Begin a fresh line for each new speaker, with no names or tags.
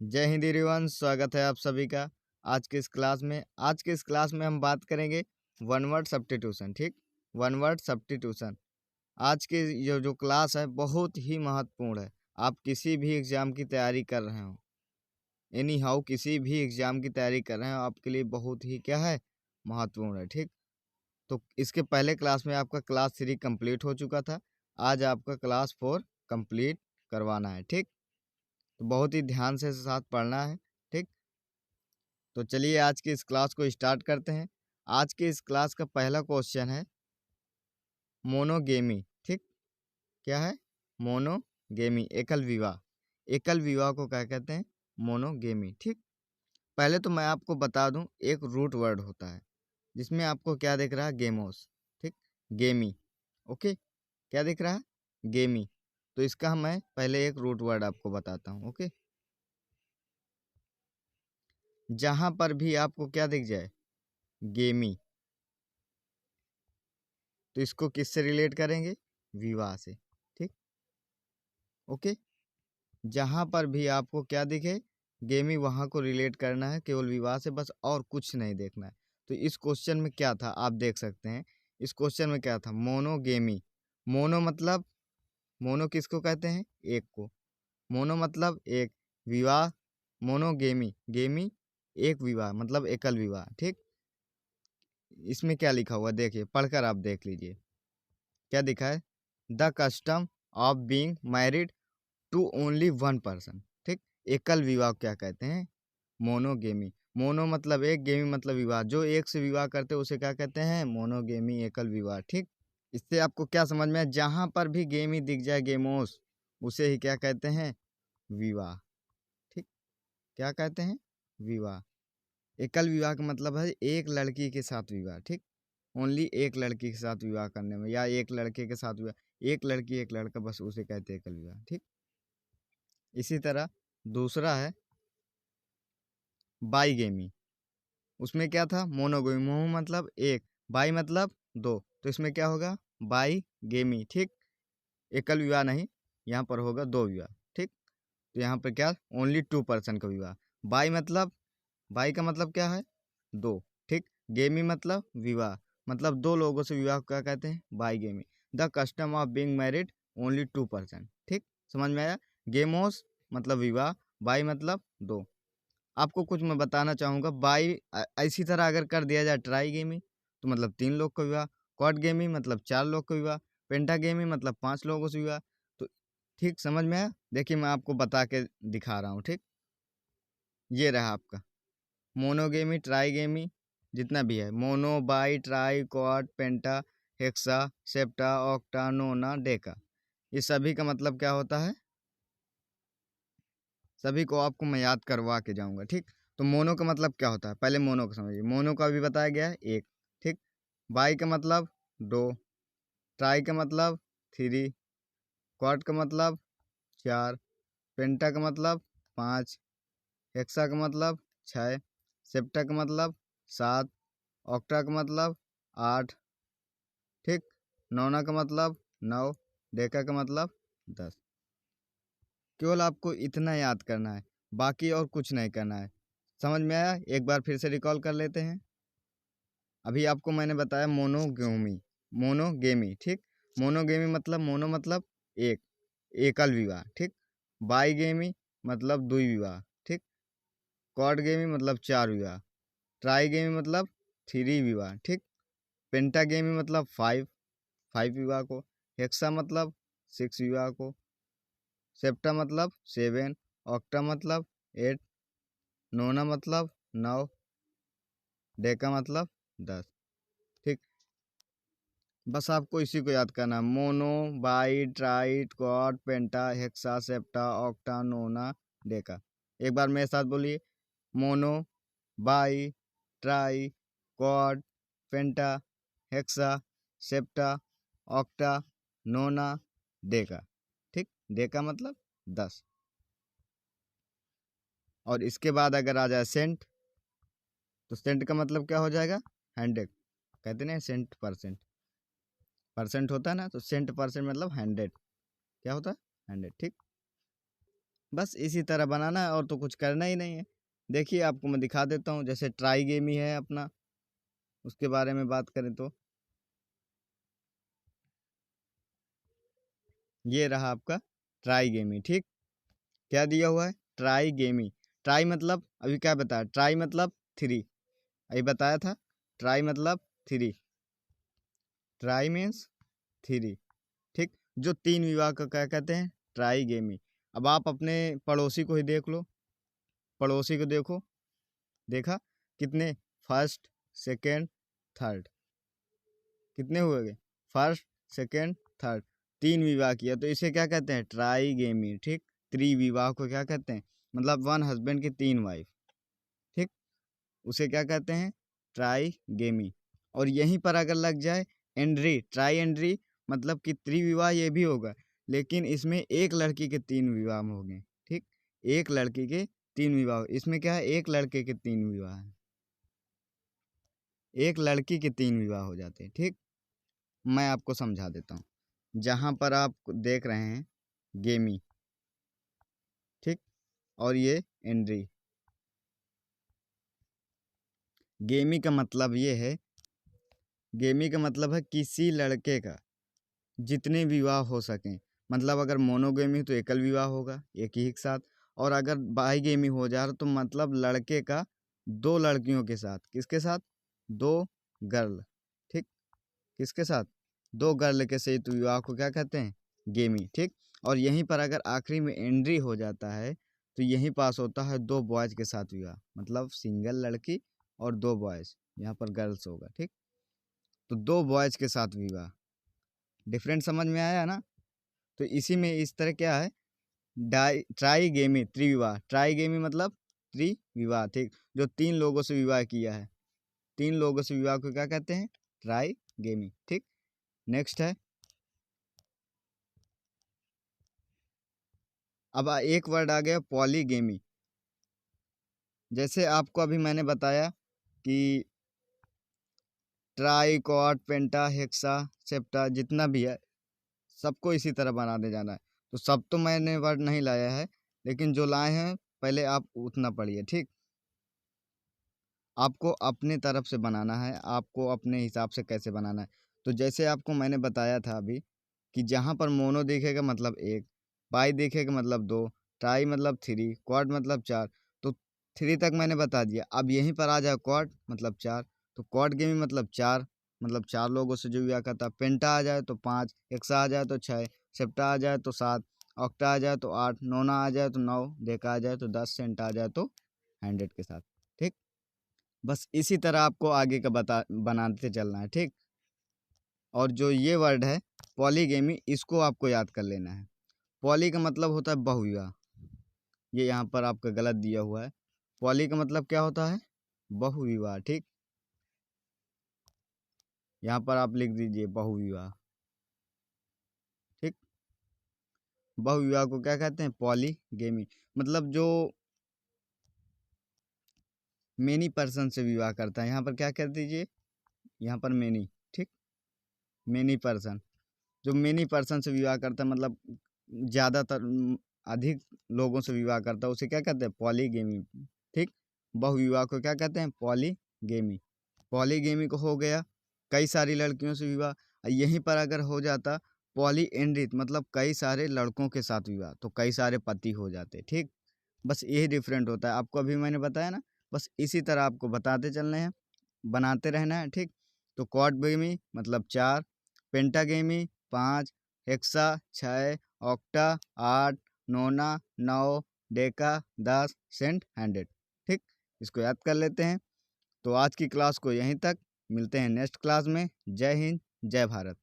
जय हिंद एवरीवन, स्वागत है आप सभी का आज के इस क्लास में हम बात करेंगे वन वर्ड सब्स्टिट्यूशन। ठीक, वन वर्ड सब्स्टिट्यूशन। आज के जो क्लास है बहुत ही महत्वपूर्ण है। आप किसी भी एग्जाम की तैयारी कर रहे हो, एनी हाउ किसी भी एग्जाम की तैयारी कर रहे हो, आपके लिए बहुत ही क्या है, महत्वपूर्ण है। ठीक, तो इसके पहले क्लास में आपका क्लास 3 कंप्लीट हो चुका था। आज आपका क्लास 4 कंप्लीट करवाना है। ठीक, तो बहुत ही ध्यान से साथ पढ़ना है। ठीक, तो चलिए आज की इस क्लास को स्टार्ट करते हैं। आज के इस क्लास का पहला क्वेश्चन है मोनोगेमी। ठीक, क्या है? मोनोगेमी, एकल विवाह। एकल विवाह को क्या कहते हैं? मोनोगेमी। ठीक, पहले तो मैं आपको बता दूं, एक रूट वर्ड होता है जिसमें आपको क्या दिख रहा है? गेमोस। ठीक, गेमी। ओके, क्या दिख रहा है? गेमी। तो इसका मैं पहले एक रूट वर्ड आपको बताता हूँ। ओके, जहां पर भी आपको क्या दिख जाए? गेमी, तो इसको किससे रिलेट करेंगे? विवाह से। ठीक, ओके, जहां पर भी आपको क्या दिखे गेमी, वहां को रिलेट करना है केवल विवाह से, बस, और कुछ नहीं देखना है। तो इस क्वेश्चन में क्या था आप देख सकते हैं। इस क्वेश्चन में क्या था? मोनोगेमी। मोनो मतलब, मोनो किसको कहते हैं? एक को। मोनो मतलब एक, विवाह मोनोगेमी, गेमी एक, विवाह मतलब एकल विवाह। ठीक, इसमें क्या लिखा हुआ देखिए, पढ़कर आप देख लीजिए क्या दिखा है। The custom of being married to only one person. ठीक, एकल विवाह क्या कहते हैं? मोनोगेमी। मोनो मतलब एक, गेमी मतलब विवाह, जो एक से विवाह करते हैं उसे क्या कहते हैं? मोनोगेमी, एकल विवाह। ठीक, इससे आपको क्या समझ में आया? जहां पर भी गेमी दिख जाए, गेमोस, उसे ही क्या कहते हैं? विवाह। ठीक, क्या कहते हैं? विवाह। एकल विवाह का मतलब है एक लड़की के साथ विवाह। ठीक, ओनली एक लड़की के साथ विवाह करने में, या एक लड़के के साथ विवाह, एक लड़की एक लड़का, बस उसे कहते हैं एकल विवाह। ठीक, इसी तरह दूसरा है बाईगेमी। उसमें क्या था? मोनोगेमी। मोनो मतलब एक, बाई मतलब दो, तो इसमें क्या होगा? बाई गेमी। ठीक, एकल विवाह नहीं, यहाँ पर होगा दो विवाह। ठीक, तो यहाँ पर क्या? ओनली टू पर्सन का विवाह। बाई मतलब, बाई का मतलब क्या है? दो। ठीक, गेमी मतलब विवाह, मतलब दो लोगों से विवाह क्या कहते हैं? Bigamy. The custom of being married only two person. ठीक, समझ में आया? गेमोस मतलब विवाह, बाई मतलब दो। आपको कुछ मैं बताना चाहूँगा, बाई इसी तरह अगर कर दिया जाए ट्राई गेमी, तो मतलब तीन लोग का विवाह, क्वाड गेमी मतलब चार लोग का विवाह, पेंटा गेमी मतलब पांच लोगों से विवाह। तो ठीक, समझ में आया? देखिए मैं आपको बता के दिखा रहा हूँ। ठीक, ये रहा आपका मोनोगेमी, ट्राईगेमी, जितना भी है, mono, bi, tri, quad, penta, hexa, septa, octa, nona, deca, ये सभी का मतलब क्या होता है? सभी को आपको मैं याद करवा के जाऊंगा। ठीक, तो मोनो का मतलब क्या होता है? पहले मोनो को समझिए। मोनो का भी बताया गया है, एक। ठीक, बाई का मतलब दो, ट्राई का मतलब थ्री, क्वाड का मतलब चार, पेंटा का मतलब पाँच, हेक्सा का मतलब छः, सेप्टा का मतलब सात, ऑक्टा का मतलब आठ। ठीक, नौना का मतलब नौ, डेका का मतलब 10। केवल आपको इतना याद करना है, बाकी और कुछ नहीं करना है। समझ में आया? एक बार फिर से रिकॉल कर लेते हैं। अभी आपको मैंने बताया मोनोगेमी, मोनोगेमी। ठीक, मोनोगेमी मतलब, मोनो मतलब एक, एकल विवाह। ठीक, बाईगेमी मतलब दुई विवाह। ठीक, क्वाड गेमी मतलब चार विवाह, ट्राई गेमी मतलब थ्री विवाह। ठीक, पेंटा गेमी मतलब फाइव, फाइव विवाह को, हेक्सा मतलब सिक्स विवाह को, सेप्टा मतलब सेवन, ऑक्टा मतलब एट, नोना मतलब नौ, डेका मतलब 10। ठीक, बस आपको इसी को याद करना है। Mono, bi, tri, quad, penta, hexa, septa, octa, nona, deca. एक बार मेरे साथ बोलिए। Mono, bi, tri, quad, penta, hexa, septa, octa, nona, deca. ठीक, डेका मतलब 10। और इसके बाद अगर आ जाए सेंट, तो सेंट का मतलब क्या हो जाएगा? 100। कहते ना सेंट परसेंट, परसेंट होता है ना, तो सेंट परसेंट मतलब 100, क्या होता है? 100। ठीक, बस इसी तरह बनाना है और तो कुछ करना ही नहीं है। देखिए आपको मैं दिखा देता हूँ, जैसे ट्राईगेमी है अपना, उसके बारे में बात करें तो ये रहा आपका ट्राईगेमी। ठीक, क्या दिया हुआ है? ट्राईगेमी। ट्राई मतलब अभी क्या बताया? ट्राई मतलब थ्री, अभी बताया था। ट्राई मतलब थ्री, ट्राई मीन्स थ्री। ठीक, जो तीन विवाह का क्या कहते हैं? ट्राईगेमी। अब आप अपने पड़ोसी को ही देख लो, पड़ोसी को देखो, देखा कितने? फर्स्ट, सेकेंड, थर्ड, कितने हुए गए? फर्स्ट, सेकेंड, थर्ड, तीन विवाह किया, तो इसे क्या कहते हैं? ट्राईगेमी। ठीक, त्रिविवाह को क्या कहते हैं? मतलब वन हस्बैंड की तीन वाइफ। ठीक, उसे क्या कहते हैं? ट्राईगेमी। और यहीं पर अगर लग जाए एंड्री, ट्राई एंड्री, मतलब कि त्रिविवाह ये भी होगा, लेकिन इसमें एक लड़की के तीन विवाह हो गए। ठीक, एक लड़की के तीन विवाह, इसमें क्या है? एक लड़के के तीन विवाह है, एक लड़की के तीन विवाह हो जाते हैं। ठीक, मैं आपको समझा देता हूँ। जहाँ पर आप देख रहे हैं गेमी, ठीक, और ये एंड्री। गेमी का मतलब ये है, गेमी का मतलब है किसी लड़के का जितने विवाह हो सकें। मतलब अगर मोनोगेमी हो तो एकल विवाह होगा एक ही के साथ, और अगर बाईगेमी हो जा रहा तो मतलब लड़के का दो लड़कियों के साथ। किसके साथ? दो गर्ल। ठीक, किसके साथ? दो गर्ल के संयुक्त विवाह को क्या कहते हैं? गेमी। ठीक, और यहीं पर अगर आखिरी में एंड्री हो जाता है तो यहीं पास होता है दो बॉयज के साथ विवाह, मतलब सिंगल लड़की और दो बॉयज, यहाँ पर गर्ल्स होगा। ठीक, तो दो बॉयज के साथ विवाह। डिफरेंट समझ में आया ना? तो इसी में इस तरह क्या है? डाई ट्राईगेमी, त्रिविवाह। ट्राईगेमी मतलब त्रिविवाह। ठीक, जो तीन लोगों से विवाह किया है, तीन लोगों से विवाह को क्या कहते हैं? ट्राईगेमी। ठीक, नेक्स्ट है, अब एक वर्ड आ गया पॉलीगेमी। जैसे आपको अभी मैंने बताया कि try, quad, penta, hexa, septa, जितना भी है सबको इसी तरह बनाने जाना है। तो सब तो मैंने वर्ड नहीं लाया है, लेकिन जो लाए हैं पहले आप उतना पढ़िए। ठीक, आपको अपने तरफ से बनाना है, आपको अपने हिसाब से कैसे बनाना है। तो जैसे आपको मैंने बताया था अभी कि जहाँ पर मोनो दिखेगा मतलब एक, पाई दिखेगा मतलब दो, ट्राई मतलब थ्री, क्वाड मतलब चार, तो थ्री तक मैंने बता दिया। अब यहीं पर आ जाए क्वाड मतलब चार, तो क्वाड गेमिंग मतलब चार, मतलब चार लोगों से जो विवाह करता है। पेंटा आ जाए तो पाँच, हेक्सा आ जाए तो छः, सेप्टा आ जाए तो सात, ऑक्टा आ जाए तो आठ, नोना आ जाए तो नौ, डेका आ जाए तो 10, सेंटा आ जाए तो 100 के साथ। ठीक, बस इसी तरह आपको आगे का बनाते चलना है। ठीक, और जो ये वर्ड है पॉलीगेमी, इसको आपको याद कर लेना है। पॉली का मतलब होता है बहुविवाह, ये यहाँ पर आपका गलत दिया हुआ है। पॉली का मतलब क्या होता है? बहुविवाह। ठीक, यहाँ पर आप लिख दीजिए बहुविवाह। ठीक, बहुविवाह को क्या कहते हैं? पॉलीगेमी। मतलब जो मेनी पर्सन से विवाह करता है, यहाँ पर क्या कर दीजिए? यहाँ पर मेनी। ठीक, मेनी पर्सन, जो मेनी पर्सन से विवाह करता है, मतलब ज़्यादातर अधिक लोगों से विवाह करता है, उसे क्या कहते हैं? पॉलीगेमी। ठीक, बहुविवाह को क्या कहते हैं? पॉलीगेमी। पॉलीगेमी को हो गया कई सारी लड़कियों से विवाह। यहीं पर अगर हो जाता पॉलीएंड्रित, मतलब कई सारे लड़कों के साथ विवाह, तो कई सारे पति हो जाते। ठीक, बस यही डिफरेंट होता है। आपको अभी मैंने बताया ना, बस इसी तरह आपको बताते चलने हैं, बनाते रहना है। ठीक, तो क्वाडगेमी मतलब चार, पेंटागेमी पाँच, हेक्सा छः, ऑक्टा आठ, नोना नौ, डेका 10, सेंट 100। ठीक, इसको याद कर लेते हैं। तो आज की क्लास को यहीं तक, मिलते हैं नेक्स्ट क्लास में। जय हिंद, जय भारत।